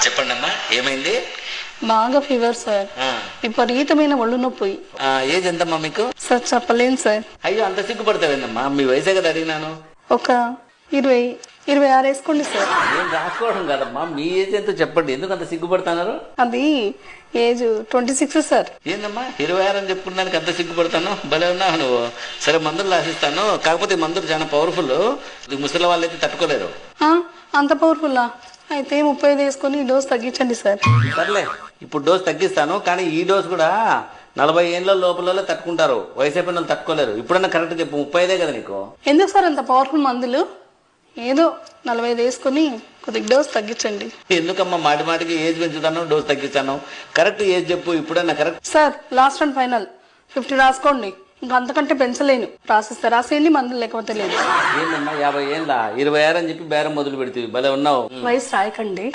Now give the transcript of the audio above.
చెప్పండి అమ్మా, ఏమైంది? బాగా ఫీవర్ సార్, విపరీతమైన ఒళ్ళు నొప్పి. ఏజ్ ఎంతమ్మా మీకు? సార్ చెప్పలేను సార్. అయ్యో, అంత సిగ్గుపడతావేందమ్మా? మీ వయసే కదా అడిగినాను. ఒక 26 వేసుకోండి సార్. నేను రాసుకోవడం కదమ్మా, మీ ఏజ్ ఎంతో చెప్పండి. ఎందుకు అంత సిగ్గుపడుతున్నారు? అది ఏజ్ 26 సార్. ఏందమ్మా 26 అని చెప్పుకున్నానికి అంత సిగ్గుపడతాను? భలే ఉన్నావు నువ్వు. సరే, మందులు రాసిస్తాను. కాకపోతే ఈ మందులు చాలా పవర్ఫుల్. ముసలి వాళ్ళు అయితే తట్టుకోలేరు. అంత పవర్ఫుల్లా? అయితే 35 వేసుకొని ఈ డోస్ తగ్గించండి సార్. సర్లే, ఇప్పుడు డోస్ తగ్గిస్తాను. కానీ ఈ డోస్ కూడా 40 ఏళ్ళ లోపల తట్టుకుంటారు. వయసు అయిపోయిన వాళ్ళు తట్టుకోలేరు. ఇప్పుడన్నా కరెక్ట్ చెప్పు, 35 కదా నీకు? ఎందుకు సార్ అంత పవర్ఫుల్ మందులు? ఏదో 45 వేసుకొని కొద్దిగా డోస్ తగ్గించండి. ఎందుకమ్మా మాటి మాటికి ఏజ్ పెంచుతాను, డోస్ తగ్గిస్తాను? కరెక్ట్ ఏజ్ చెప్పు, ఇప్పుడన్నా correct. Sir last and final 50 రాసుకోండి. ఇంకా అంతకంటే పెంచలేను. రాసిస్తే రాసేయండి, మందులు లేకపోతే లేదు. ఏందమ్మా 50 ఏళ్ళ 26 అని చెప్పి బేరం మొదలు పెడితే భలే ఉన్నావు. వయసు రాయకండి.